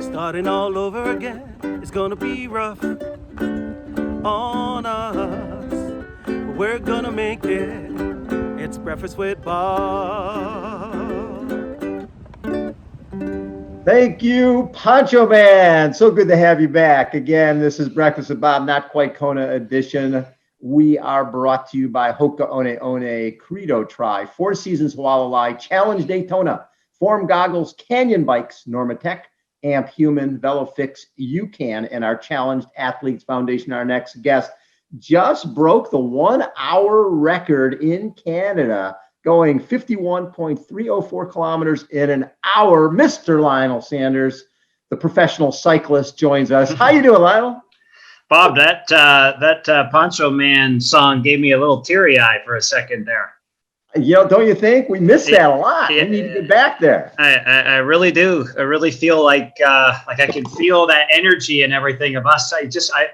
Starting all over again, it's gonna be rough on us, but we're gonna make it. It's Breakfast with Bob. Thank you, Poncho Man. So good to have you back. Again, this is Breakfast with Bob, not quite Kona edition. We are brought to you by Hoka One One, Credo Tri, Four Seasons Hualalai, Challenge Daytona, Form Goggles, Canyon Bikes, Normatec, Amp Human, VeloFix, UCAN, and our Challenged Athletes Foundation. Our next guest just broke the 1 hour record in Canada, going 51.304 kilometers in an hour. Mr. Lionel Sanders, the professional cyclist, joins us. How you doing, Lionel? Bob, that Poncho Man song gave me a little teary eye for a second there. You know, don't you think? We miss that a lot. We need to get back there. I really do. I really feel like I can feel that energy and everything of us.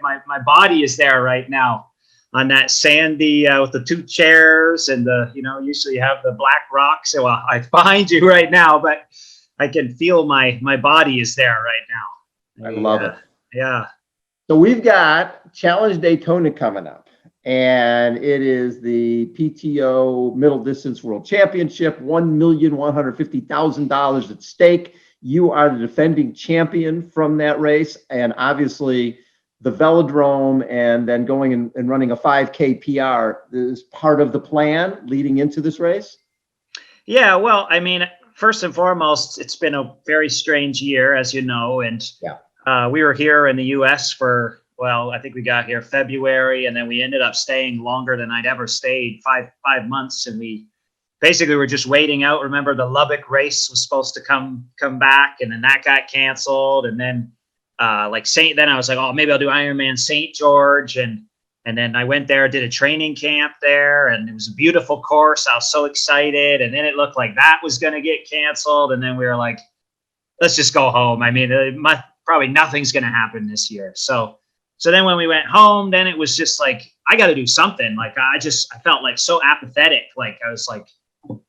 My body is there right now on that sandy with the two chairs and usually you have the black rocks. So I'm behind you right now, but I can feel my body is there right now. I love it. Yeah. So we've got Challenge Daytona coming up, and it is the PTO Middle Distance World Championship, $1,150,000 at stake. You are the defending champion from that race, and obviously the Velodrome and then going and running a 5K PR is part of the plan leading into this race? Yeah, well, I mean, first and foremost, it's been a very strange year, as you know, and we were here in the U.S. for, I think we got here February, and then we ended up staying longer than I'd ever stayed, five months, and we basically were just waiting out. Remember, the Lubbock race was supposed to come back, and then that got canceled, and then then I was like, oh, maybe I'll do Ironman St. George, and then I went there, did a training camp there, and it was a beautiful course. I was so excited, and then it looked like that was going to get canceled, and then we were like, let's just go home. I mean, probably nothing's going to happen this year. So then when we went home, then it was just like, I got to do something. Like, I felt like so apathetic. Like, I was like,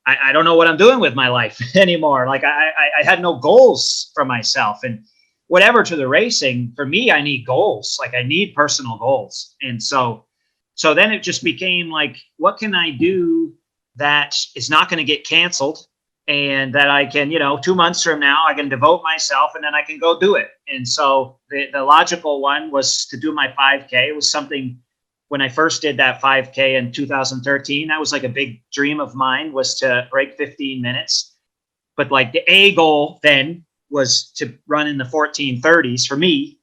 I don't know what I'm doing with my life anymore. Like, I had no goals for myself, and whatever to the racing, for me, I need goals. Like, I need personal goals. And so then it just became like, what can I do that is not going to get canceled, and that I can, 2 months from now, I can devote myself, and then I can go do it. And so the logical one was to do my 5K. It was something, when I first did that 5K in 2013, that was like a big dream of mine, was to break 15 minutes. But like the A goal then was to run in the 1430s for me,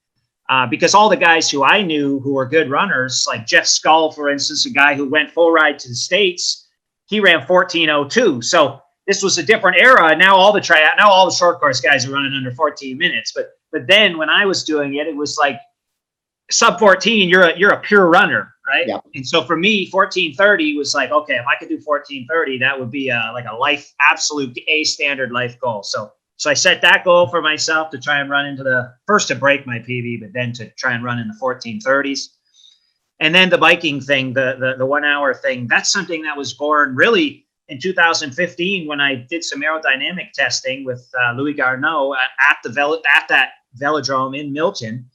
because all the guys who I knew who were good runners, like Jeff Scull, for instance, a guy who went full ride to the States, he ran 1402. So this was a different era. Now all the short course guys are running under 14 minutes. But then when I was doing it, it was like sub 14, you're a pure runner, right? Yeah. And so for me, 1430 was like, okay, if I could do 1430, that would be like a absolute A standard life goal. So I set that goal for myself to try and run into to break my PB, but then to try and run in the 1430s. And then the biking thing, the 1 hour thing, that's something that was born really in 2015 when I did some aerodynamic testing with Louis Garneau at that Velodrome in Milton.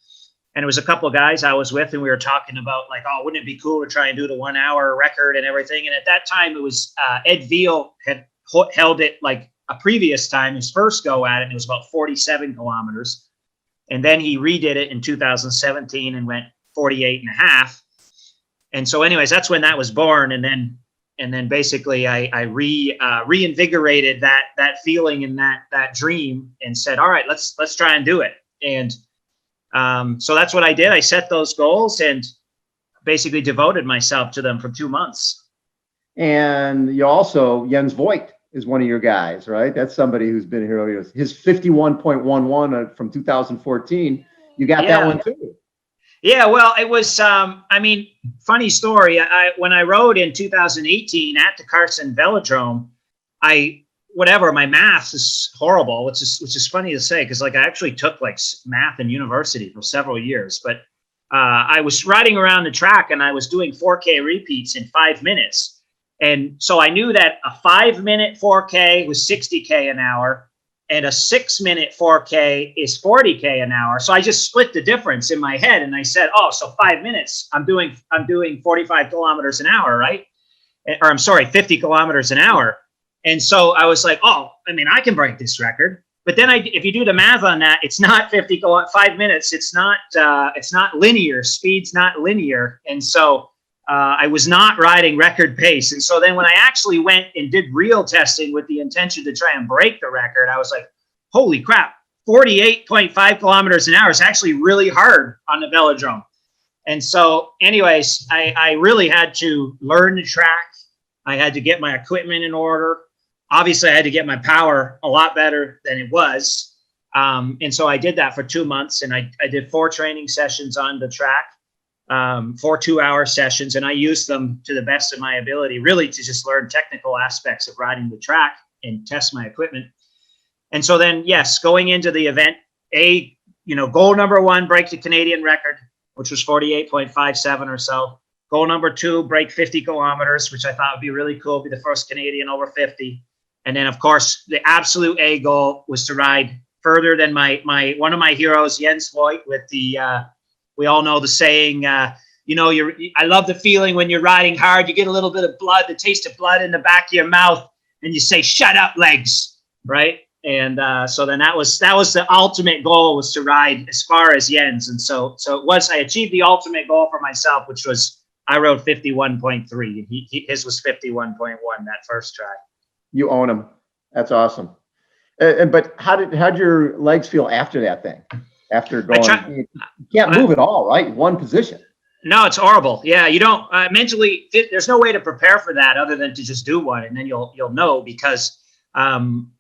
And it was a couple of guys I was with, and we were talking about like, oh, wouldn't it be cool to try and do the 1 hour record and everything? And at that time, it was Ed Veal had held it like a previous time, his first go at it, and it was about 47 kilometers. And then he redid it in 2017 and went 48 and a half. And so anyways, that's when that was born. And then basically I reinvigorated that feeling and that dream and said, all right, let's try and do it. And so that's what I did. I set those goals and basically devoted myself to them for 2 months. And you also, Denis Voight is one of your guys, right? That's somebody who's been here. His 51.11 from 2014. You got that one too. Yeah, well, it was, funny story. When I rode in 2018 at the Carson Velodrome, my math is horrible, which is funny to say, because like I actually took like math in university for several years, but I was riding around the track and I was doing 4K repeats in 5 minutes. And so I knew that a 5-minute 4K was 60K an hour, and a 6-minute 4K is 40K an hour. So I just split the difference in my head, and I said, oh, so 5 minutes, I'm doing 45 kilometers an hour, right? Or I'm sorry, 50 kilometers an hour. And so I was like, oh, I mean, I can break this record. But then if you do the math on that, it's not 5 minutes. It's not linear. Speed's not linear. And so I was not riding record pace. And so then when I actually went and did real testing with the intention to try and break the record, I was like, holy crap, 48.5 kilometers an hour is actually really hard on the Velodrome. And so anyways, I really had to learn the track. I had to get my equipment in order. Obviously, I had to get my power a lot better than it was. And so I did that for 2 months, and I did 4 training sessions on the track. 4 2-hour sessions, and I used them to the best of my ability, really to just learn technical aspects of riding the track and test my equipment. And so then, yes, going into the event, goal number 1, break the Canadian record, which was 48.57 or so. Goal number 2, break 50 kilometers, which I thought would be really cool, be the first Canadian over 50. And then, of course, the absolute A goal was to ride further than my one of my heroes, Denis Voight, with the we all know the saying, I love the feeling when you're riding hard, you get a little bit of blood, the taste of blood in the back of your mouth, and you say, shut up, legs, right? And so then that was the ultimate goal, was to ride as far as Jens. And so I achieved the ultimate goal for myself, which was I rode 51.3. His was 51.1 that first try. You own him. That's awesome. But how'd your legs feel after that thing? After going, you can't move at all, right? One position. No, it's horrible. Yeah, you don't mentally. There's no way to prepare for that other than to just do one, and then you'll know. Because,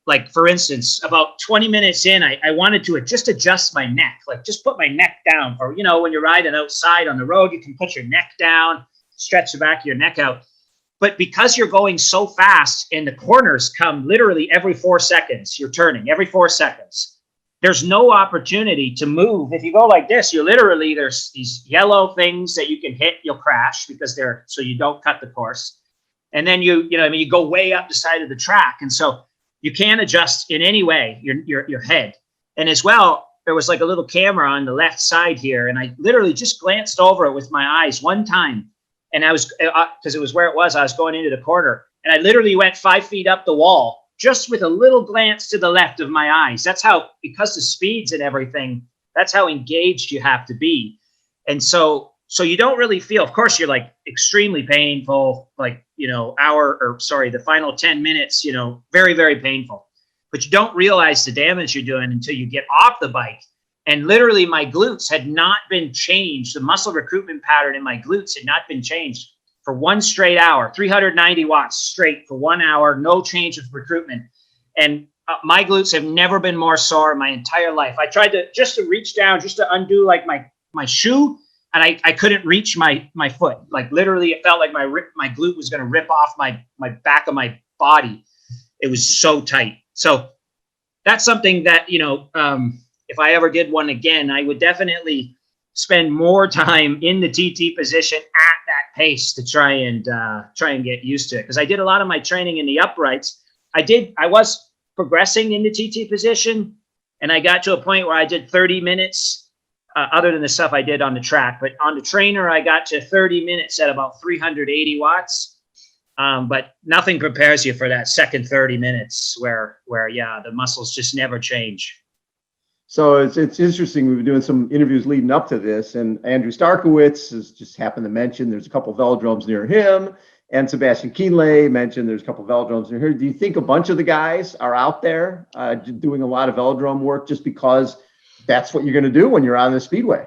like for instance, about 20 minutes in, I wanted to just adjust my neck, like just put my neck down. Or when you're riding outside on the road, you can put your neck down, stretch the back of your neck out. But because you're going so fast, and the corners come literally every 4 seconds, you're turning every 4 seconds. There's no opportunity to move. If you go like this, there's these yellow things that you can hit, you'll crash because so you don't cut the course. And then you go way up the side of the track. And so you can't adjust in any way your head. And as well, there was like a little camera on the left side here. And I literally just glanced over it with my eyes one time. And I was, because it was where it was, I was going into the corner. And I literally went 5 feet up the wall, just with a little glance to the left of my eyes. That's how, because the speeds and everything, that's how engaged you have to be. And so you don't really feel, of course, you're like extremely painful, like, the final 10 minutes, very, very painful. But you don't realize the damage you're doing until you get off the bike. And literally my glutes had not been changed. The muscle recruitment pattern in my glutes had not been changed for 1 straight hour, 390 watts straight for 1 hour, no change of recruitment. And my glutes have never been more sore in my entire life. I tried to reach down, just to undo like my shoe, and I couldn't reach my foot. Like literally it felt like my glute was going to rip off my back of my body. It was so tight. So that's something that, if I ever did one again, I would definitely spend more time in the TT position at that pace to try and get used to it. Because I did a lot of my training in the uprights. I was progressing in the TT position, and I got to a point where I did 30 minutes, other than the stuff I did on the track. But on the trainer, I got to 30 minutes at about 380 watts. But nothing prepares you for that second 30 minutes where the muscles just never change. So it's interesting. We've been doing some interviews leading up to this, and Andrew Starkowitz has just happened to mention there's a couple of velodromes near him, and Sebastian Kienle mentioned there's a couple of velodromes near here. Do you think a bunch of the guys are out there doing a lot of velodrome work just because that's what you're going to do when you're on the speedway?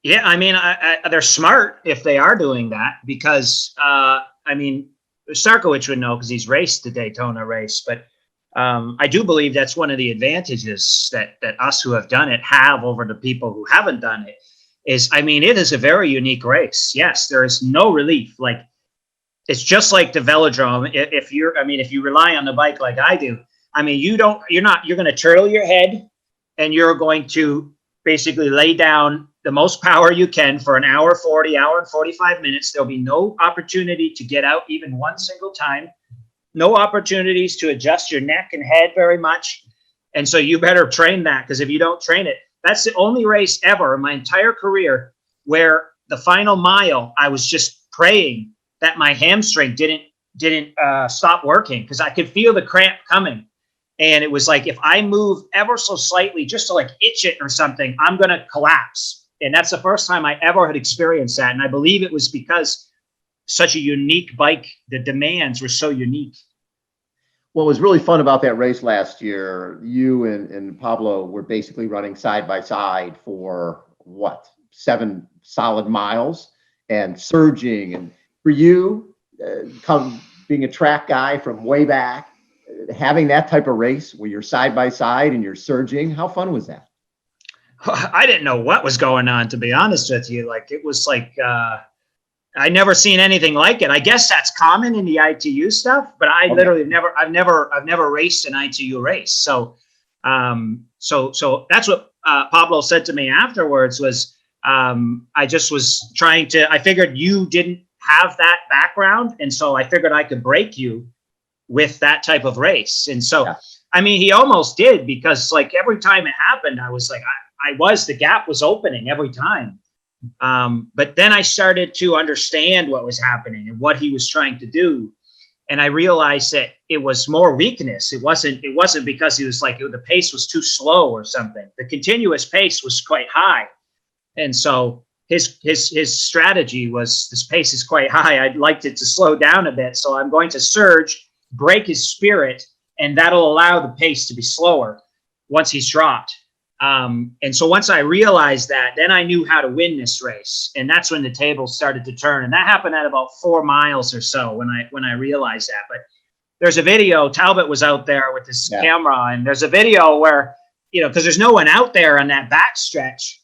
Yeah, I mean, they're smart if they are doing that, because Starkowitz would know because he's raced the Daytona race, but I do believe that's one of the advantages that us who have done it have over the people who haven't done it. It is a very unique race. Yes, there is no relief. Like, it's just like the Velodrome. If you rely on the bike like I do, you're going to turtle your head, and you're going to basically lay down the most power you can for an hour 40, hour and 45 minutes. There'll be no opportunity to get out even one single time. No opportunities to adjust your neck and head very much. And so you better train that, because if you don't train it, that's the only race ever in my entire career where the final mile, I was just praying that my hamstring didn't stop working, because I could feel the cramp coming. And it was like, if I move ever so slightly, just to like itch it or something, I'm going to collapse. And that's the first time I ever had experienced that. And I believe it was because such a unique bike, the demands were so unique. What was really fun about that race last year, you and Pablo were basically running side by side for 7 solid miles and surging. And for you, being a track guy from way back, having that type of race where you're side by side and you're surging, how fun was that? I didn't know what was going on, to be honest with you. Like, it was like, I never seen anything like it. I guess that's common in the ITU stuff, but I literally I've never raced an ITU race. So that's what Pablo said to me afterwards was, I just was I figured you didn't have that background. And so I figured I could break you with that type of race. And so, yeah. I mean, he almost did, because like every time it happened, I was like, the gap was opening every time. But then I started to understand what was happening and what he was trying to do. And I realized that it was more weakness. It wasn't because he was like, the pace was too slow or something. The continuous pace was quite high. And so his strategy was, this pace is quite high. I'd liked it to slow down a bit. So I'm going to surge, break his spirit, and that'll allow the pace to be slower once he's dropped. And so once I realized that, then I knew how to win this race. And that's when the tables started to turn. And that happened at about 4 miles or so when I realized that. But there's a video, Talbot was out there with his camera, and there's a video where, because there's no one out there on that back stretch.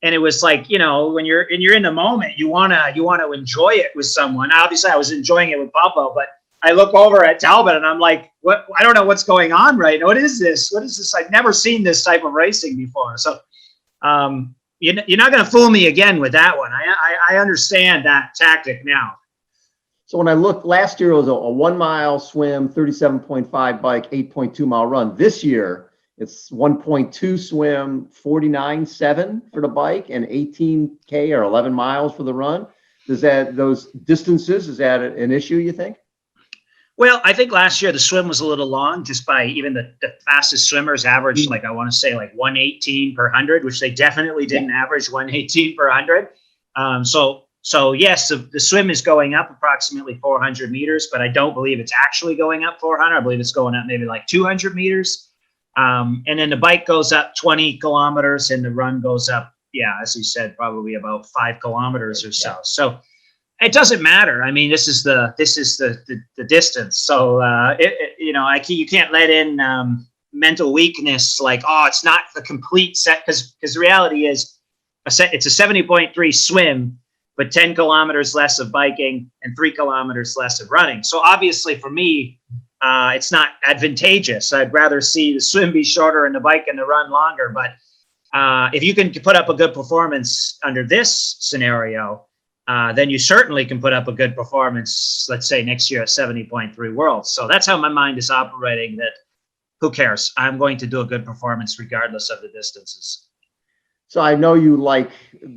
And it was like, when you're in the moment, you want to enjoy it with someone. Obviously I was enjoying it with Pablo, but I look over at Talbot and I'm like, what? I don't know what's going on right now. What is this? I've never seen this type of racing before. So you're not going to fool me again with that one. I understand that tactic now. So when I looked last year, it was a 1 mile swim, 37.5 bike, 8.2 mile run. This year, it's 1.2 swim, 49.7 for the bike, and 18K or 11 miles for the run. Those distances, is that an issue, you think? Well, I think last year the swim was a little long, just by even the fastest swimmers averaged, like, I want to say like 118 per 100, which they definitely didn't average 118 per 100. So yes, the swim is going up approximately 400 meters, but I don't believe it's actually going up 400. I believe it's going up maybe like 200 meters. And then the bike goes up 20 kilometers and the run goes up, as you said, probably about 5 kilometers or so. So it doesn't matter. I mean, this is the distance. So you can't let in mental weakness, like, it's not the complete set, because the reality is it's a 70.3 swim, but 10 kilometers less of biking and 3 kilometers less of running. So obviously for me, it's not advantageous. I'd rather see the swim be shorter and the bike and the run longer. But if you can put up a good performance under this scenario, then you certainly can put up a good performance, let's say next year at 70.3 Worlds. So that's how my mind is operating, that who cares? I'm going to do a good performance regardless of the distances. So I know you like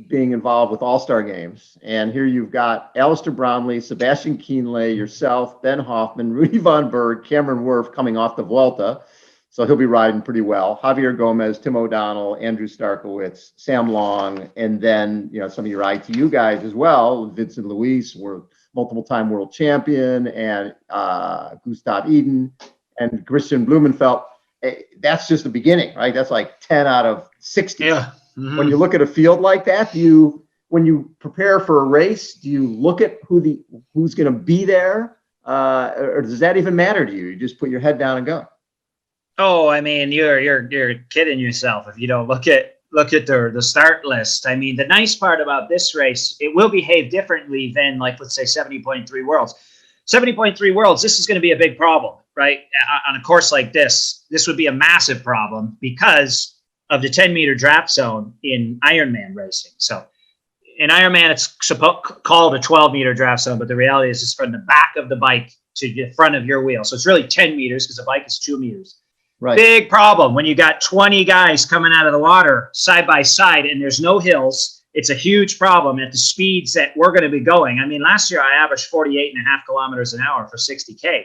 being involved with All-Star Games, and here you've got Alistair Bromley, Sebastian Kienle, yourself, Ben Hoffman, Rudy Von Berg, Cameron Wurf coming off the Vuelta, so he'll be riding pretty well. Javier Gomez, Tim O'Donnell, Andrew Starkowitz, Sam Long, and then some of your ITU guys as well. Vincent Luis, multiple-time world champion, and Gustav Eden and Christian Blumenfeld. That's just the beginning, right? That's like 10 out of 60. Yeah. Mm-hmm. When you look at a field like that, when you prepare for a race, do you look at who's going to be there, or does that even matter to you? You just put your head down and go. Oh, I mean, you're kidding yourself if you don't look at the start list. I mean, the nice part about this race, it will behave differently than, like, let's say 70.3 Worlds. 70.3 Worlds, this is going to be a big problem, right? On a course like this would be a massive problem, because of the 10-meter draft zone in Ironman racing. So in Ironman, it's called a 12-meter draft zone, but the reality is it's from the back of the bike to the front of your wheel. So it's really 10 meters because the bike is 2 meters. Right. Big problem when you got 20 guys coming out of the water side by side and there's no hills. It's a huge problem at the speeds that we're going to be going. I mean, last year I averaged 48.5 kilometers an hour for 60K.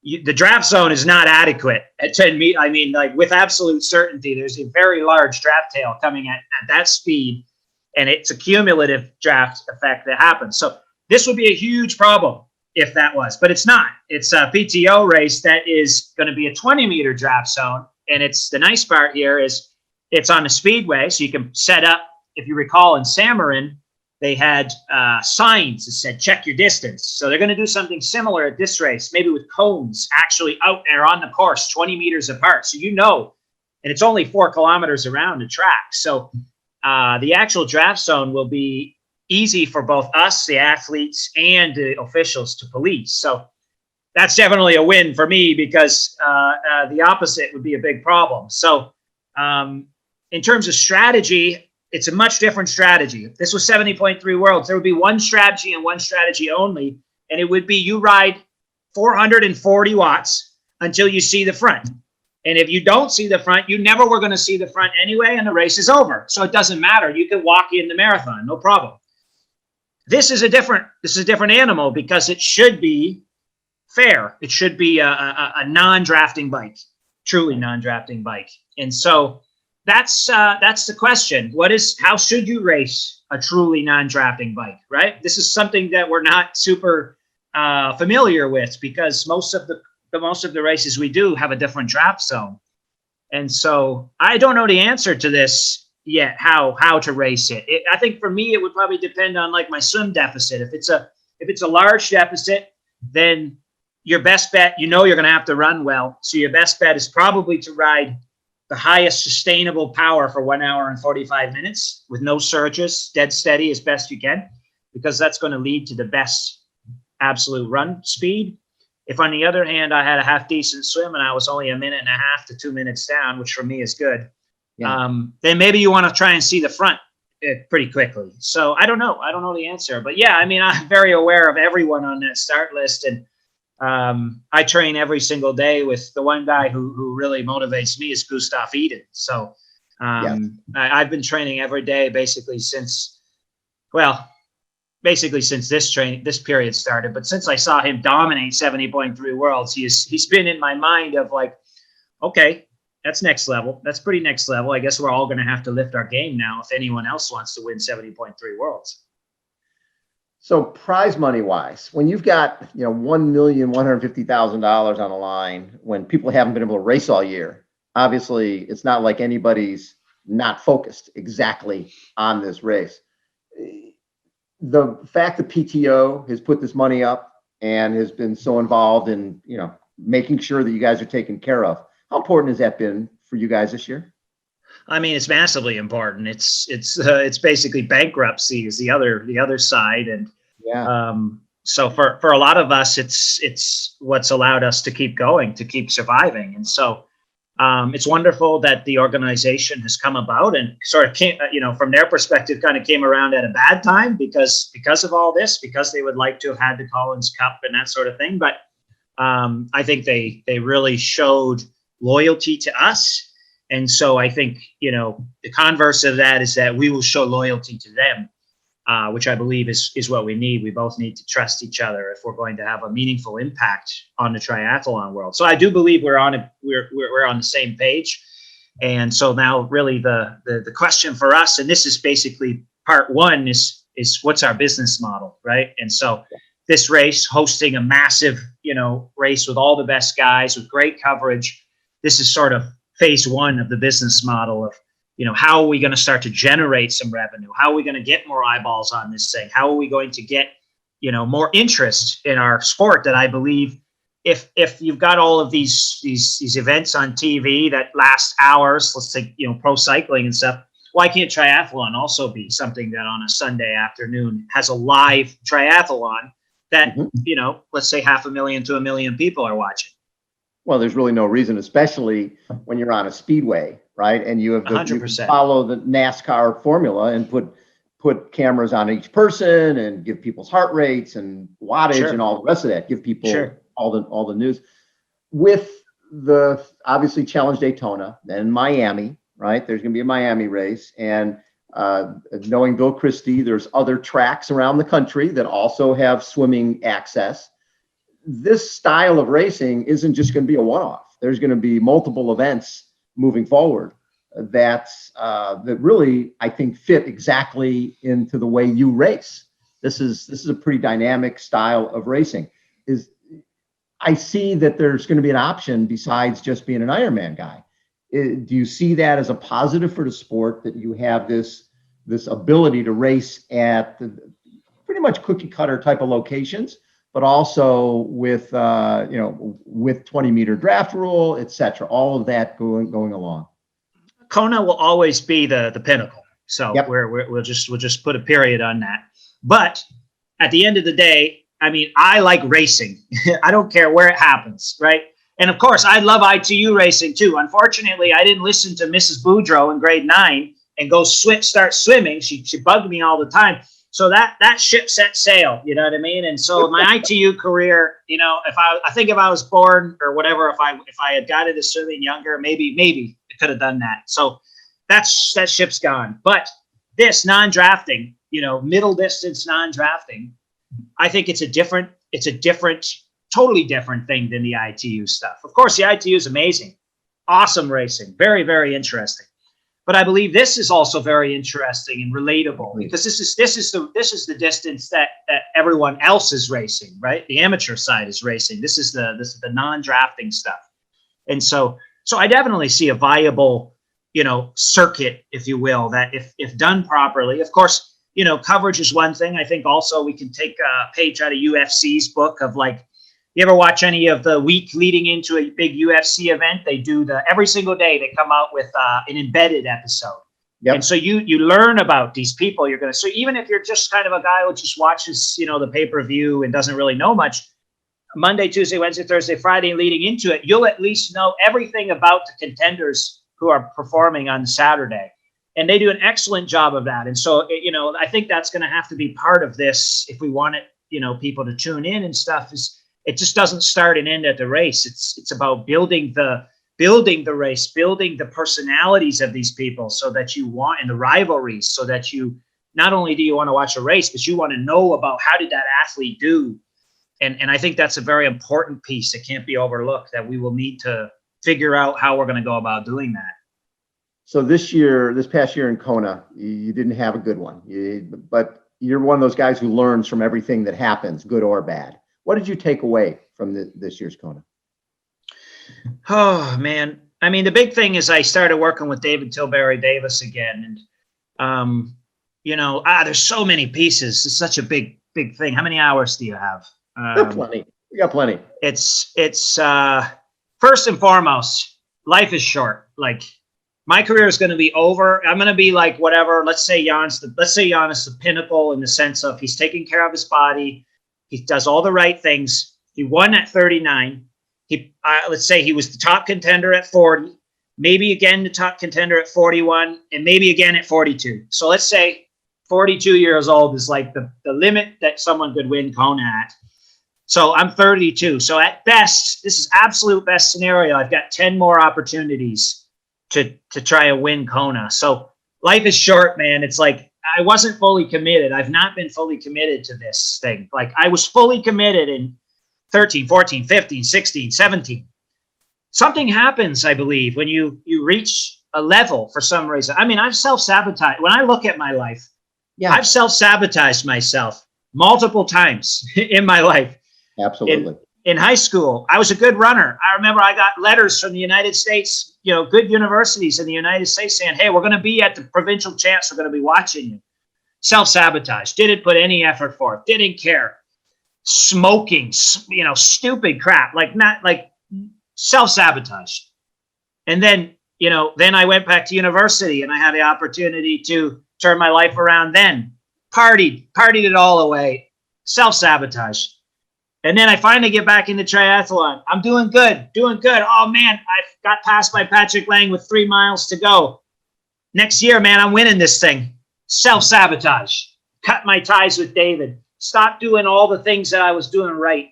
The draft zone is not adequate at 10 meters. I mean, like with absolute certainty, there's a very large draft tail coming at that speed, and it's a cumulative draft effect that happens. So this would be a huge problem if that was, but it's not. It's a PTO race that is going to be a 20-meter draft zone, and it's the nice part here is it's on the speedway, so you can set up. If you recall, in Samarin, they had signs that said check your distance. So they're going to do something similar at this race, maybe with cones actually out there on the course, 20 meters apart. So and it's only 4 kilometers around the track. So the actual draft zone will be easy for both us, the athletes, and the officials to police. So that's definitely a win for me because the opposite would be a big problem. So in terms of strategy, it's a much different strategy. If this was 70.3 Worlds, there would be one strategy and one strategy only, and it would be you ride 440 watts until you see the front. And if you don't see the front, you never were going to see the front anyway, and the race is over. So it doesn't matter. You can walk in the marathon, no problem. This is a different animal because it should be fair. It should be a non-drafting bike, truly non-drafting bike. And so that's the question. How should you race a truly non-drafting bike, right? This is something that we're not super familiar with because most of the races we do have a different draft zone. And so I don't know the answer to this yet, how to race it. I think for me, it would probably depend on like my swim deficit. If it's a large deficit, then your best bet, you're going to have to run well. So your best bet is probably to ride the highest sustainable power for 1 hour and 45 minutes with no surges, dead steady as best you can, because that's going to lead to the best absolute run speed. If on the other hand, I had a half decent swim and I was only 1.5 minutes to 2 minutes down, which for me is good, then maybe you want to try and see the front pretty quickly. So I don't know. I don't know the answer, but yeah, I mean, I'm very aware of everyone on that start list, and I train every single day with the one guy who really motivates me is Gustav Eden. So I've been training every day basically since this period started. But since I saw him dominate 70.3 Worlds, he's been in my mind of like, okay, that's next level. That's pretty next level. I guess we're all going to have to lift our game now if anyone else wants to win 70.3 Worlds. So prize money wise, when you've got, $1,150,000 on the line, when people haven't been able to race all year, obviously it's not like anybody's not focused exactly on this race. The fact that PTO has put this money up and has been so involved in, making sure that you guys are taken care of, how important has that been for you guys this year? I mean, it's massively important. It's basically bankruptcy is the other side, and so for a lot of us, it's what's allowed us to keep going, to keep surviving, and so it's wonderful that the organization has come about and sort of came, from their perspective, kind of came around at a bad time because of all this, because they would like to have had the Collins Cup and that sort of thing, but I think they really showed loyalty to us. And so I think, the converse of that is that we will show loyalty to them, which I believe is what we need. We both need to trust each other if we're going to have a meaningful impact on the triathlon world. So I do believe we're on the same page. And so now really the question for us, and this is basically part one, is what's our business model, right? And so this race, hosting a massive, race with all the best guys with great coverage, this is sort of phase one of the business model of, how are we going to start to generate some revenue? How are we going to get more eyeballs on this thing? How are we going to get, more interest in our sport? That I believe if you've got all of these events on TV that last hours, let's say, pro cycling and stuff, why can't triathlon also be something that on a Sunday afternoon has a live triathlon that, let's say 500,000 to 1 million people are watching? Well, there's really no reason, especially when you're on a speedway right? And you have you 100%. follow the NASCAR formula and put cameras on each person and give people's heart rates and wattage and all the rest of that. Give people all the news. With the obviously Challenge Daytona, then Miami, right? There's going to be a Miami race, and knowing Bill Christie, there's other tracks around the country that also have swimming access. This style of racing isn't just going to be a one-off. There's going to be multiple events moving forward that really, I think, fit exactly into the way you race. This is a pretty dynamic style of racing. I see that there's going to be an option besides just being an Ironman guy. Do you see that as a positive for the sport, that you have this ability to race at pretty much cookie cutter type of locations, but also with 20-meter draft rule, et cetera, all of that going along? Kona will always be the pinnacle. So we'll just put a period on that. But at the end of the day, I mean, I like racing. I don't care where it happens, right? And of course, I love ITU racing too. Unfortunately, I didn't listen to Mrs. Boudreau in grade 9 and go start swimming. She bugged me all the time. So that ship set sail, you know what I mean? And so my ITU career, I think if I was born or whatever, if I had got into swimming younger, maybe I could have done that. So that ship's gone. But this non-drafting, middle distance non-drafting, I think it's a totally different thing than the ITU stuff. Of course, the ITU is amazing, awesome racing, very, very interesting. But I believe this is also very interesting and relatable, because this is the distance that everyone else is racing, right? The amateur side is racing. This is the non-drafting stuff, and so I definitely see a viable, circuit, if you will, that if done properly, of course. Coverage is one thing. I think also we can take a page out of UFC's book of, like, you ever watch any of the week leading into a big UFC event? They do every single day they come out with an embedded episode. Yep. And so you learn about these people. So even if you're just kind of a guy who just watches, the pay-per-view and doesn't really know much, Monday, Tuesday, Wednesday, Thursday, Friday leading into it, you'll at least know everything about the contenders who are performing on Saturday. And they do an excellent job of that. And so, I think that's going to have to be part of this if we want it, people to tune in and stuff. It just doesn't start and end at the race. It's about building the race, building the personalities of these people, so that you want, and the rivalries, so that you not only do you want to watch a race, but you want to know about how did that athlete do. And I think that's a very important piece that can't be overlooked, that we will need to figure out how we're going to go about doing that. So this past year in Kona, you didn't have a good one, but you're one of those guys who learns from everything that happens, good or bad. What did you take away from this year's Kona? Oh, man. I mean, the big thing is I started working with David Tilbury Davis again. And, there's so many pieces. It's such a big thing. How many hours do you have? Plenty. We got plenty. It's first and foremost, life is short. Like, my career is going to be over. I'm going to be like whatever. Let's say Giannis the pinnacle, in the sense of he's taking care of his body. He does all the right things. He won at 39. Let's say he was the top contender at 40, maybe again the top contender at 41, and maybe again at 42. So let's say 42 years old is like the limit that someone could win Kona at. So I'm 32. So at best, this is absolute best scenario. I've got 10 more opportunities to try and win Kona. So life is short, man. It's like, I wasn't fully committed. I've not been fully committed to this thing. Like, I was fully committed in 13, 14, 15, 16, 17. Something happens, I believe, when you reach a level for some reason. I mean, I've self-sabotaged. When I look at my life, I've self-sabotaged myself multiple times in my life. Absolutely. In high school, I was a good runner. I remember I got letters from the United States, good universities in the United States saying, hey, we're going to be at the provincial champs. We're going to be watching you. Self-sabotage. Didn't put any effort forth. Didn't care. Smoking, stupid crap. Like self-sabotage. And then, then I went back to university and I had the opportunity to turn my life around then. Partied it all away. Self-sabotage. And then I finally get back into triathlon. I'm doing good. Oh man, I've got past by Patrick Lang with 3 miles to go. Next year, man, I'm winning this thing. Self-sabotage. Cut my ties with David. Stop doing all the things that I was doing right.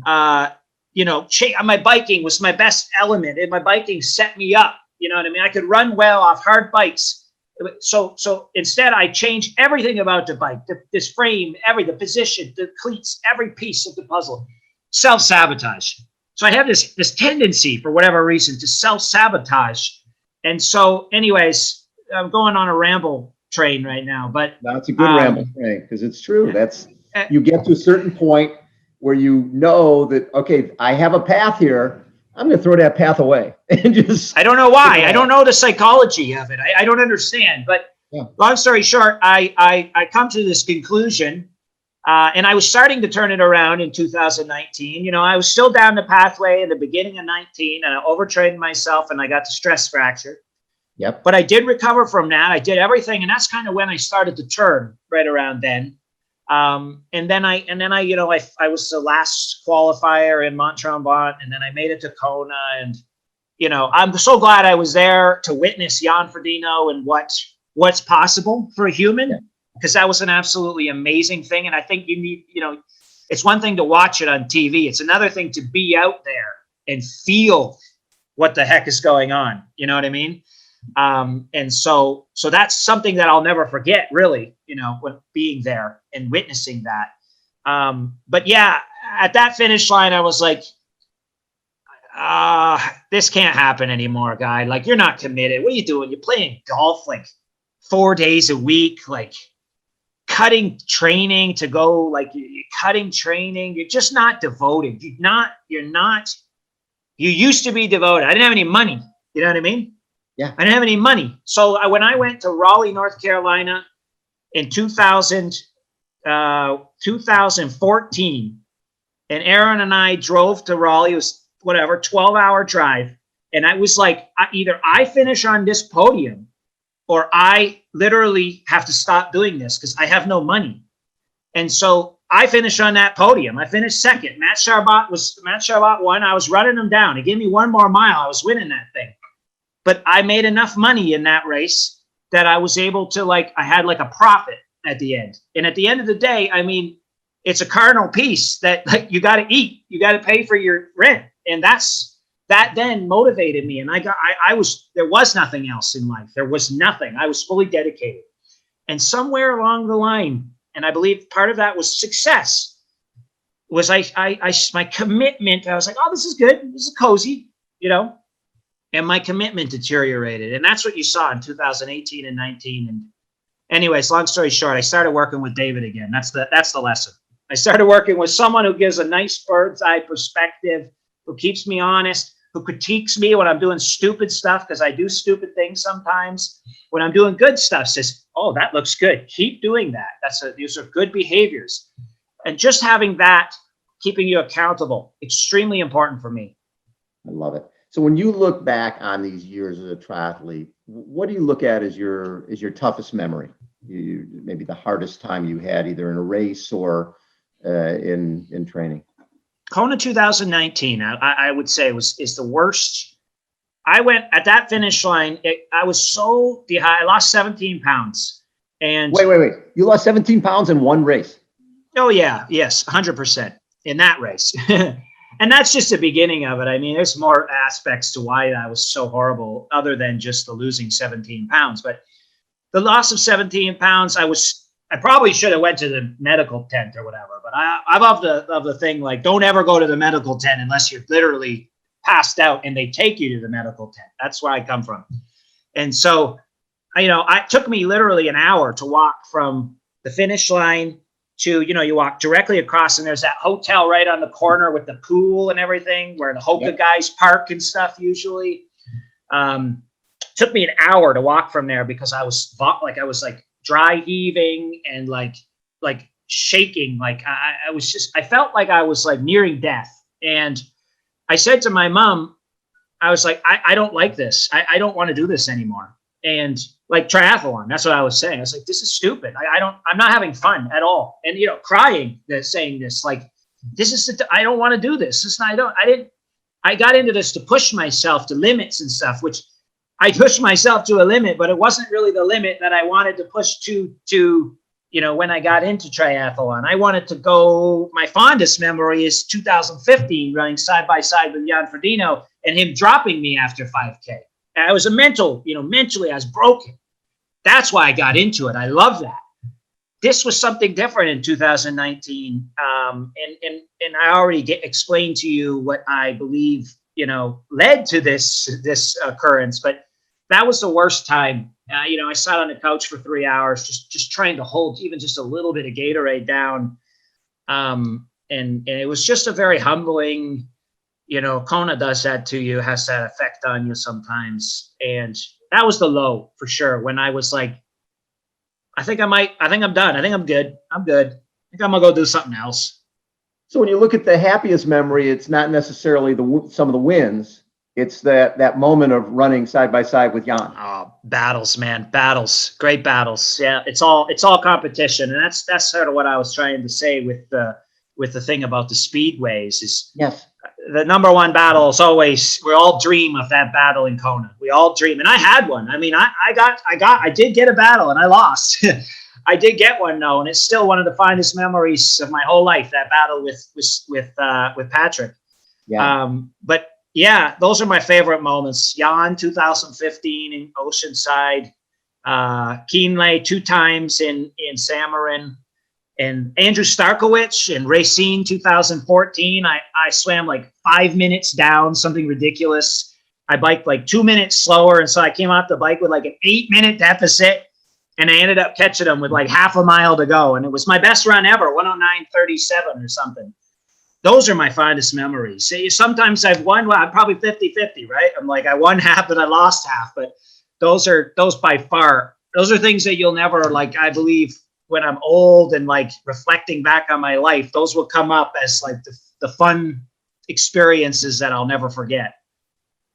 My biking was my best element, and my biking set me up. You know what I mean? I could run well off hard bikes. So instead, I changed everything about the bike, this frame, the position, the cleats, every piece of the puzzle. Self-sabotage. So I have this tendency, for whatever reason, to self-sabotage. And so, anyways, I'm going on a ramble train right now. But that's a good ramble train, because it's true. You get to a certain point where you know that, okay, I have a path here. I'm going to throw that path away and just. I don't know why. I don't know the psychology of it. I don't understand. But long story short, I come to this conclusion, and I was starting to turn it around in 2019. I was still down the pathway in the beginning of 19, and I overtrained myself, and I got the stress fracture. Yep. But I did recover from that. I did everything, and that's kind of when I started to turn right around then. And then I was the last qualifier in Mont Tremblant, and then I made it to Kona, and I'm so glad I was there to witness Jan Frodeno and what's possible for a human, because that was an absolutely amazing thing. And I think you need, it's one thing to watch it on TV. It's another thing to be out there and feel what the heck is going on. You know what I mean? And so that's something that I'll never forget, really, when being there and witnessing that. But yeah, at that finish line, I was like, this can't happen anymore, guy. Like, you're not committed. What are you doing? You're playing golf like 4 days a week, like cutting training to go, like you're cutting training. You're just not devoted. You used to be devoted. I didn't have any money. You know what I mean? Yeah. I didn't have any money. So when I went to Raleigh, North Carolina in 2014, and Aaron and I drove to Raleigh, it was 12-hour drive. And I was like, either I finish on this podium or I literally have to stop doing this because I have no money. And so I finished on that podium. I finished second. Matt Charbot won. I was running him down. He gave me 1 more mile. I was winning that thing. But I made enough money in that race that I was able to, I had a profit at the end. And at the end of the day, I mean, it's a cardinal piece that you got to eat. You got to pay for your rent. And that then motivated me. And there was nothing else in life. There was nothing. I was fully dedicated. And somewhere along the line, and I believe part of that was success, was my commitment. I was like, oh, this is good. This is cozy, and my commitment deteriorated. And that's what you saw in 2018 and 19. And anyways, long story short, I started working with David again. That's the lesson. I started working with someone who gives a nice bird's eye perspective, who keeps me honest, who critiques me when I'm doing stupid stuff, because I do stupid things sometimes. When I'm doing good stuff, says, oh, that looks good. Keep doing that. These are good behaviors. And just having that, keeping you accountable, extremely important for me. I love it. So when you look back on these years as a triathlete, what do you look at as your toughest memory? Maybe the hardest time you had, either in a race or in training. Kona 2019, I would say is the worst. I went at that finish line. I was so dehydrated. I lost 17 pounds. And wait! You lost 17 pounds in one race? Oh yeah, yes, 100% in that race. And that's just the beginning of it. I mean, there's more aspects to why that was so horrible, other than just the losing 17 pounds. But the loss of 17 pounds, I probably should have went to the medical tent or whatever. But I'm of the thing, like, don't ever go to the medical tent unless you're literally passed out and they take you to the medical tent. That's where I come from. And so, it took me literally an hour to walk from the finish line to, you walk directly across, and there's that hotel right on the corner with the pool and everything where the Hoka guys park and stuff usually. Took me an hour to walk from there because I was dry heaving and like shaking. Like I felt like I was like nearing death. And I said to my mom, I was like, I don't like this. I don't want to do this anymore. And like triathlon, that's what I was saying. I was like, this is stupid. I'm not having fun at all. And, crying, saying this, like, I don't want to do this. I got into this to push myself to limits and stuff, which I pushed myself to a limit, but it wasn't really the limit that I wanted to push to, when I got into triathlon. I wanted to go, my fondest memory is 2015 running side by side with Jan Frodeno and him dropping me after 5K. And I was mentally I was broken. That's why I got into it. I love that. This was something different in 2019. And I already explained to you what I believe, led to this occurrence, but that was the worst time. I sat on the couch for 3 hours, just trying to hold even just a little bit of Gatorade down. And it was just a very humbling, Kona does that to you, has that effect on you sometimes. And that was the low for sure. When I was like, I think I'm done. I think I'm good. I think I'm gonna go do something else. So when you look at the happiest memory, it's not necessarily some of the wins. It's that moment of running side by side with Jan. Oh, battles, man, battles, great battles. Yeah, it's all competition, and that's sort of what I was trying to say with the thing about the speedways. Is yes, the number one battle is always, we all dream of that battle in Kona. We all dream, and I had one. I mean, I did get a battle, and I lost. I did get one though, and it's still one of the finest memories of my whole life. That battle with Patrick. Yeah. But yeah, those are my favorite moments. Jan 2015 in Oceanside, Keenlay 2 times in Samarin, and Andrew Starkowicz and Racine 2014. I swam like 5 minutes down, something ridiculous. I biked like 2 minutes slower, and so I came off the bike with like an 8-minute deficit. And I ended up catching them with like half a mile to go. And it was my best run ever, 109.37 or something. Those are my fondest memories. Sometimes I've won, well, I'm probably 50-50, right? I'm like, I won half and I lost half. But those are things that you'll never, like, I believe when I'm old and like reflecting back on my life, those will come up as like the fun experiences that I'll never forget.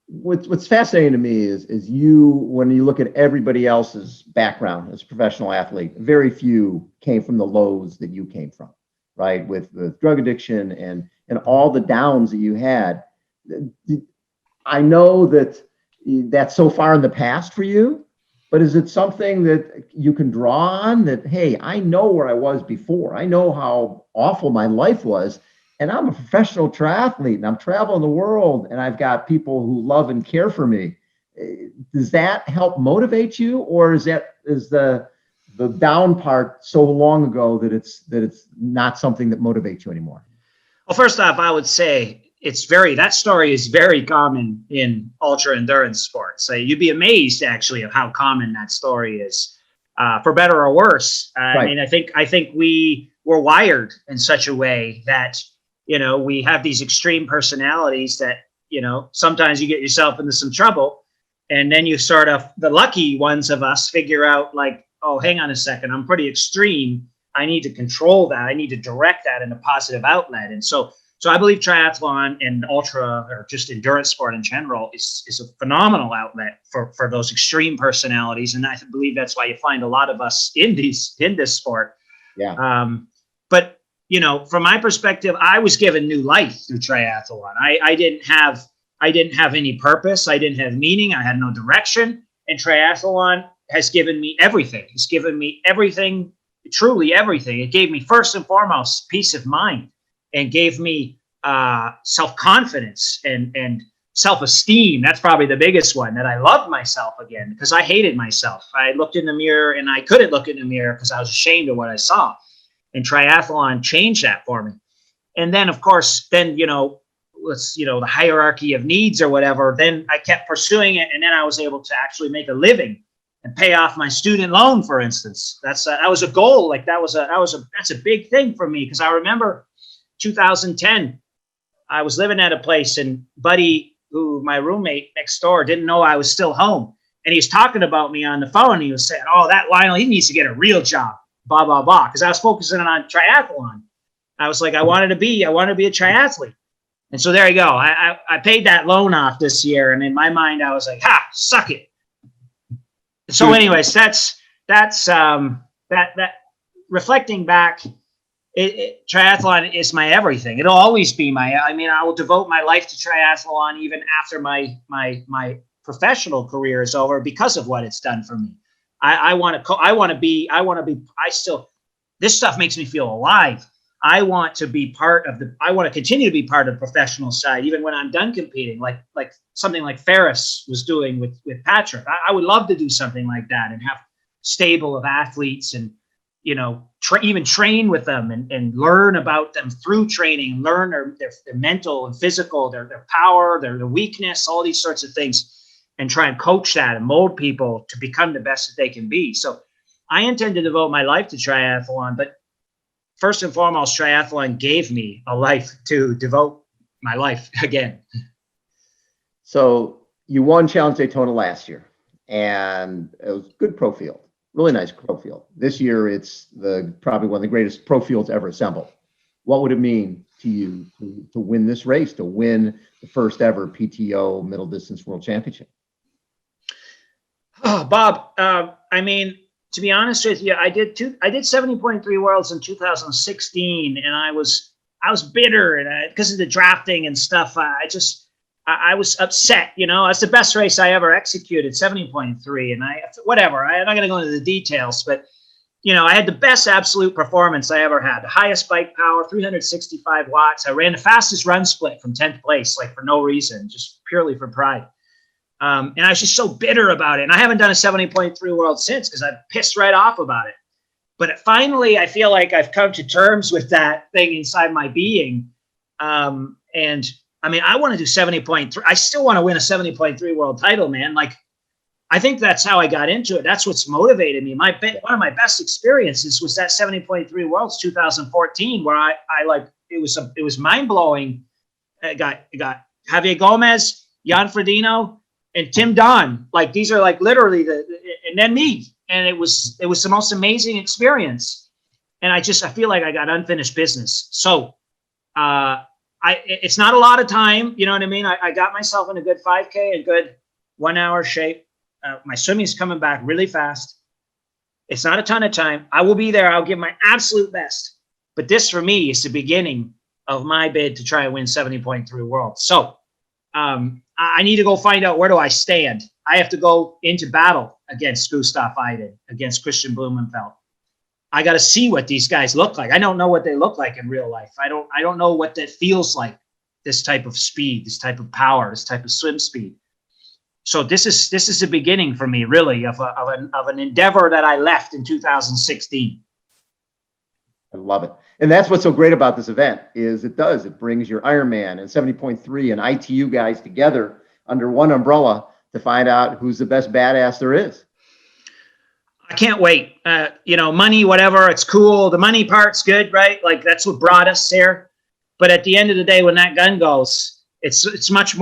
What's fascinating to me is when you look at everybody else's background as a professional athlete, very few came from the lows that you came from, right? With drug addiction and all the downs that you had. I know that's so far in the past for you, but is it something that you can draw on that, hey, I know where I was before. I know how awful my life was. And I'm a professional triathlete and I'm traveling the world and I've got people who love and care for me. Does that help motivate you, or is the down part so long ago that it's not something that motivates you anymore? Well, first off, I would say that story is very common in ultra endurance sports. You'd be amazed actually of how common that story is, for better or worse. Right. I mean, I think we were wired in such a way that, we have these extreme personalities that, sometimes you get yourself into some trouble, and then you sort of, the lucky ones of us figure out like, oh, hang on a second, I'm pretty extreme. I need to control that. I need to direct that in a positive outlet. And so I believe triathlon and ultra, or just endurance sport in general, is a phenomenal outlet for those extreme personalities. And I believe that's why you find a lot of us in this sport. Yeah. But from my perspective, I was given new life through triathlon. I didn't have any purpose. I didn't have meaning. I had no direction. And triathlon has given me everything. It's given me everything, truly everything. It gave me first and foremost peace of mind, and gave me self-confidence and self-esteem. That's probably the biggest one, that I loved myself again, because I hated myself. I looked in the mirror and I couldn't look in the mirror because I was ashamed of what I saw. And triathlon changed that for me. And then, of course, the hierarchy of needs or whatever, then I kept pursuing it. And then I was able to actually make a living and pay off my student loan, for instance. That was a goal. Like that's a big thing for me, because I remember 2010, I was living at a place, and Buddy, who my roommate next door, didn't know I was still home. And he was talking about me on the phone. He was saying, oh, that Lionel, he needs to get a real job. Blah, blah, blah. Because I was focusing on triathlon. I was like, I wanted to be a triathlete. And so there you go. I paid that loan off this year. And in my mind, I was like, suck it. So anyways, that's reflecting back, triathlon is my everything. It'll always be I will devote my life to triathlon even after my professional career is over because of what it's done for me. This stuff makes me feel alive. I want to continue to be part of the professional side, even when I'm done competing, like something like Ferris was doing with Patrick. I would love to do something like that and have stable of athletes and, even train with them and learn about them through training, learn their mental and physical, their power, their weakness, all these sorts of things, and try and coach that and mold people to become the best that they can be. So I intend to devote my life to triathlon, but first and foremost, triathlon gave me a life to devote my life again. So you won Challenge Daytona last year, and it was a good pro field, really nice pro field. This year, it's probably one of the greatest pro fields ever assembled. What would it mean to you to win this race, to win the first ever PTO Middle Distance World Championship? Oh, Bob, to be honest with you, I did 70.3 Worlds in 2016, and I was bitter, and because of the drafting and stuff, I was upset. It's the best race I ever executed, 70.3, and I'm not going to go into the details, but I had the best absolute performance I ever had, the highest bike power, 365 watts. I ran the fastest run split from 10th place, for no reason, just purely for pride. And I was just so bitter about it. And I haven't done a 70.3 World since because I've pissed right off about it. But finally, I feel like I've come to terms with that thing inside my being. I want to do 70.3. I still want to win a 70.3 World title, man. I think that's how I got into it. That's what's motivated me. One of my best experiences was that 70.3 Worlds 2014, where it was mind blowing. I got Javier Gomez, Jan Frodeno, and Tim Don. These are literally and then me. And it was the most amazing experience. And I feel like I got unfinished business. So it's not a lot of time. You know what I mean? I got myself in a good 5K, a good 1 hour shape. My swimming's coming back really fast. It's not a ton of time. I will be there. I'll give my absolute best. But this for me is the beginning of my bid to try and win 70.3 Worlds. So I need to go find out, where do I stand? I have to go into battle against Gustav Iden, against Christian Blumenfeld. I got to see what these guys look like. I don't know what they look like in real life. I don't know what that feels like, this type of speed, this type of power, this type of swim speed. So this is the beginning for me, really, of an endeavor that I left in 2016. I love it. And that's what's so great about this event is it brings your Ironman and 70.3 and ITU guys together under one umbrella to find out who's the best badass there is. I can't wait. Money, whatever, it's cool. The money part's good, right? That's what brought us here. But at the end of the day, when that gun goes, it's much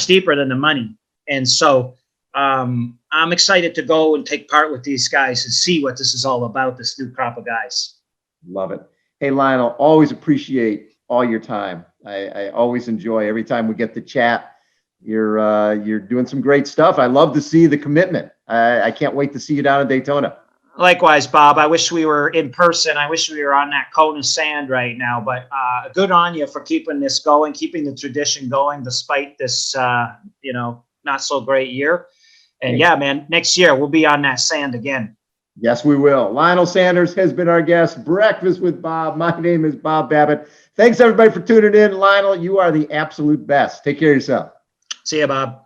deeper than the money. And so I'm excited to go and take part with these guys and see what this is all about, this new crop of guys. Love it. Hey, Lionel, always appreciate all your time. I always enjoy every time we get to chat. You're doing some great stuff. I love to see the commitment. I can't wait to see you down in Daytona. Likewise, Bob. I wish we were in person. I wish we were on that Kona sand right now. But good on you for keeping this going, keeping the tradition going despite this, not so great year. And yeah, man, next year we'll be on that sand again. Yes, we will. Lionel Sanders has been our guest. Breakfast with Bob. My name is Bob Babbitt. Thanks, everybody, for tuning in. Lionel, you are the absolute best. Take care of yourself. See you, Bob.